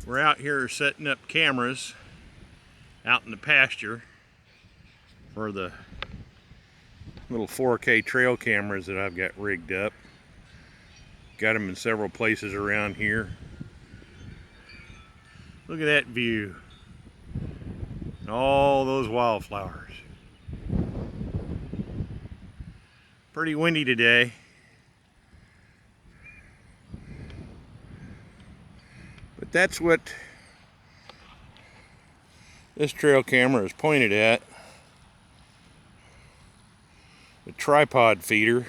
We're out here setting up cameras out in the pasture for the little 4K trail cameras that I've got rigged up. Got them in several places around here. Look at that view. And all those wildflowers. Pretty windy today. But that's what this trail camera is pointed at. The tripod feeder.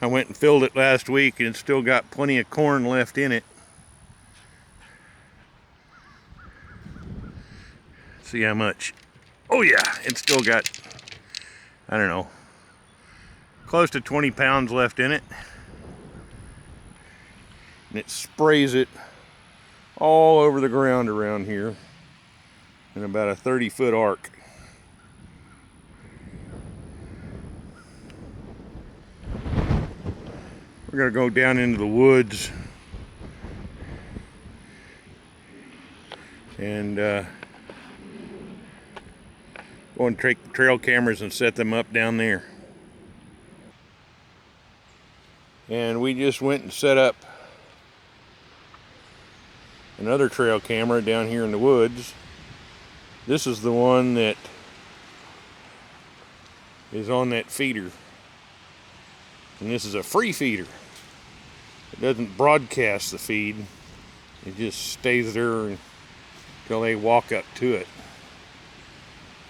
I went and filled it last week and it's still got plenty of corn left in it. See how much. Oh yeah, it's still got, I don't know, close to 20 pounds left in it. And it sprays it all over the ground around here in about a 30-foot arc. We're gonna go down into the woods and go and take the trail cameras and set them up down there. And we just went and set up another trail camera down here in the woods. This is the one that is on that feeder. And this is a free feeder. It doesn't broadcast the feed. It just stays there until they walk up to it.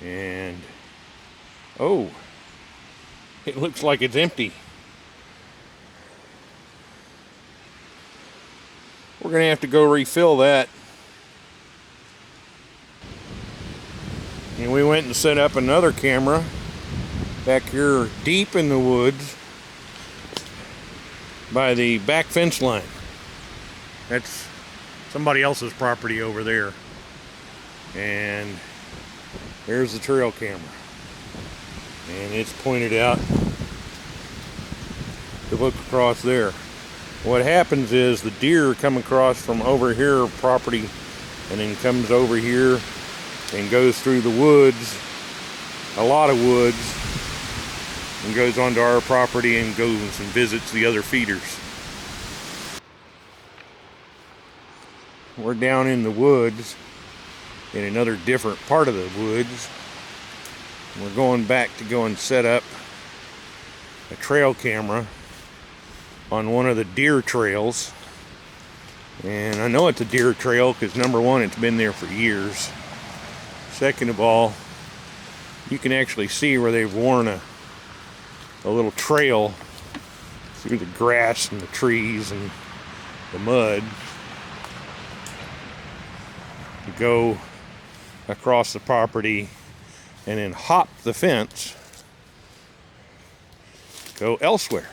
And oh, it looks like it's empty. We're gonna have to go refill that. And we went and set up another camera back here deep in the woods by the back fence line. That's somebody else's property over there. And there's the trail camera. And it's pointed out to look across there. What happens is the deer come across from over here property and then comes over here and goes through the woods, a lot of woods, and goes onto our property and goes and visits the other feeders. We're down in the woods in another different part of the woods. We're going back to go and set up a trail camera on one of the deer trails. And I know it's a deer trail because number one, it's been there for years. Second of all, you can actually see where they've worn a little trail through the grass and the trees and the mud to go across the property and then hop the fence, go elsewhere.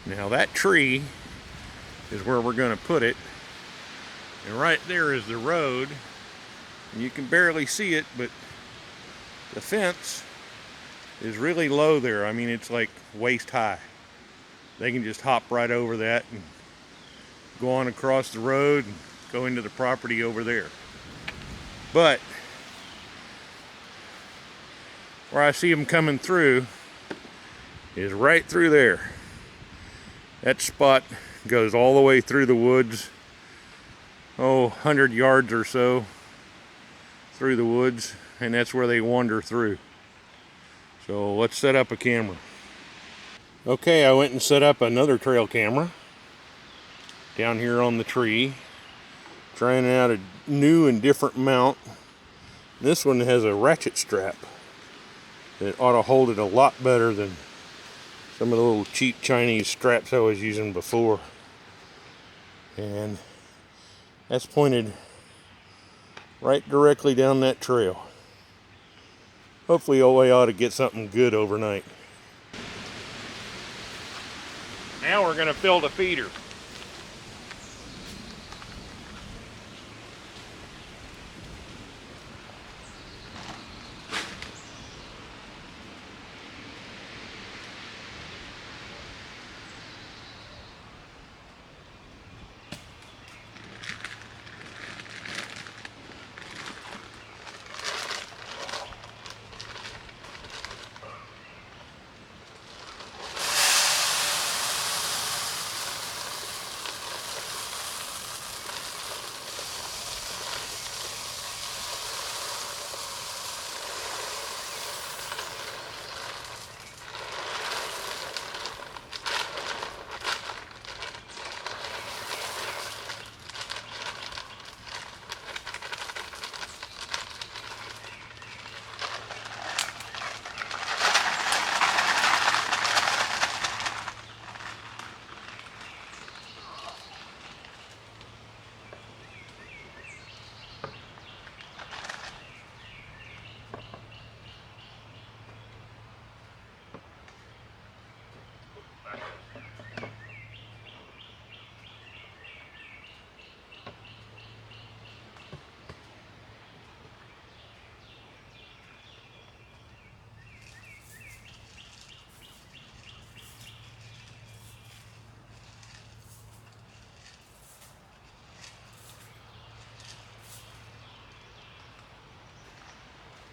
Now that tree is where we're going to put it, and right there is the road, and you can barely see it, but the fence is really low there. I mean, it's like waist high. They can just hop right over that and go on across the road and go into the property over there. But where I see them coming through is right through there. That spot goes all the way through the woods, 100 yards or so through the woods, and that's where they wander through. So let's set up a camera. Okay, I went and set up another trail camera down here on the tree, trying out a new and different mount. This one has a ratchet strap that ought to hold it a lot better than some of the little cheap Chinese straps I was using before. And that's pointed right directly down that trail. Hopefully we ought to get something good overnight. Now we're going to fill the feeder.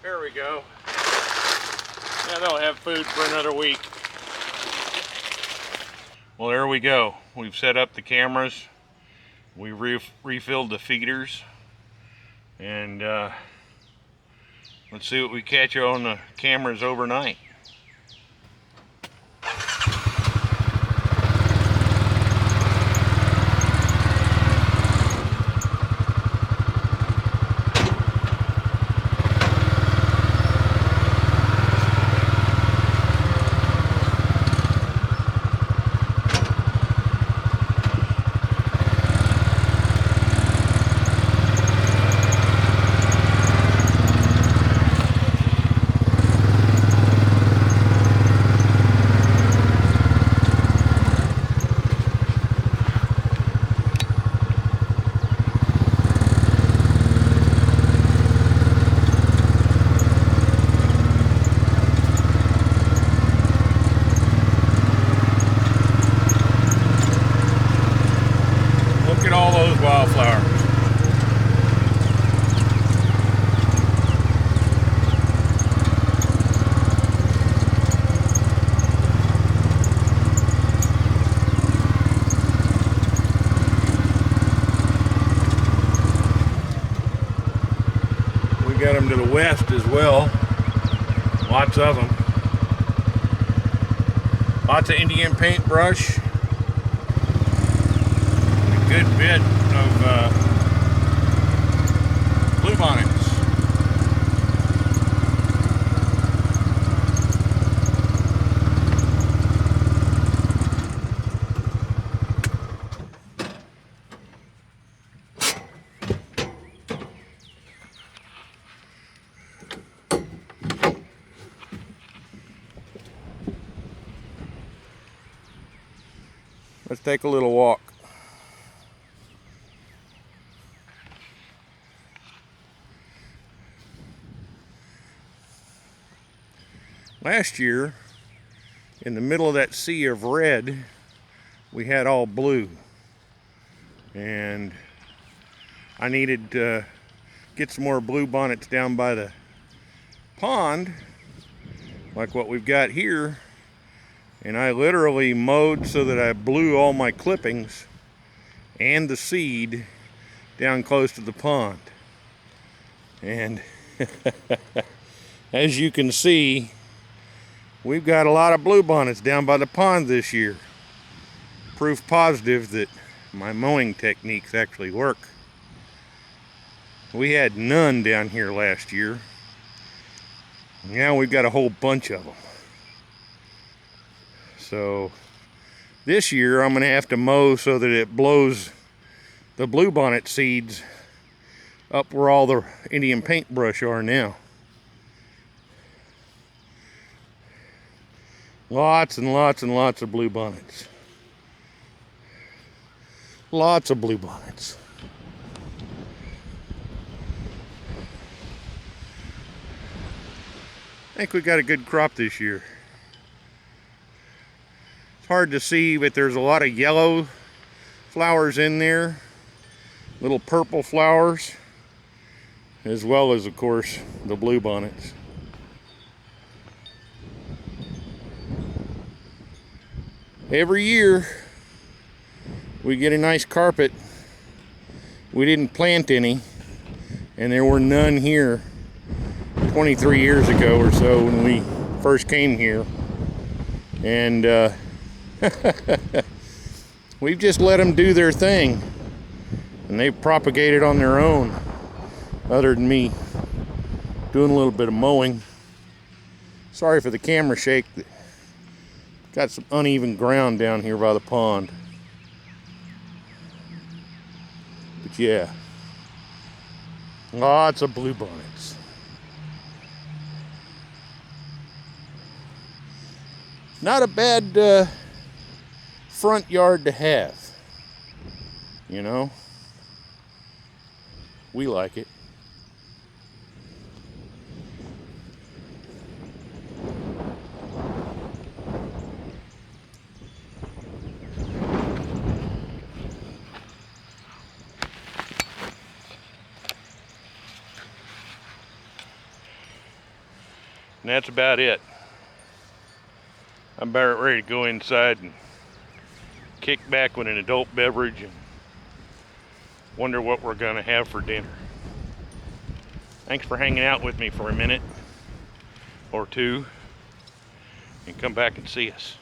There we go. Now they'll have food for another week. Well, there we go. We've set up the cameras. We refilled the feeders. And let's see what we catch on the cameras overnight. All those wildflowers. We got them to the west as well. Lots of them. Lots of Indian paintbrush. Good bit of bluebonnets. Let's take a little walk. Last year, in the middle of that sea of red, we had all blue. And I needed to get some more bluebonnets down by the pond, like what we've got here. And I literally mowed so that I blew all my clippings and the seed down close to the pond. And as you can see, we've got a lot of bluebonnets down by the pond this year. Proof positive that my mowing techniques actually work. We had none down here last year. Now we've got a whole bunch of them. So this year I'm going to have to mow so that it blows the bluebonnet seeds up where all the Indian paintbrush are now. Lots and lots and lots of bluebonnets. Lots of bluebonnets. I think we got a good crop this year. It's hard to see, but there's a lot of yellow flowers in there. Little purple flowers. As well as, of course, the bluebonnets. Every year we get a nice carpet. We didn't plant any, and there were none here 23 years ago or so when we first came here. And we've just let them do their thing, and they've propagated on their own, other than me doing a little bit of mowing. Sorry for the camera shake. Got some uneven ground down here by the pond. But yeah, lots of bluebonnets. Not a bad front yard to have, you know. We like it. And that's about it. I'm about ready to go inside and kick back with an adult beverage and wonder what we're gonna have for dinner. Thanks for hanging out with me for a minute or two, and come back and see us.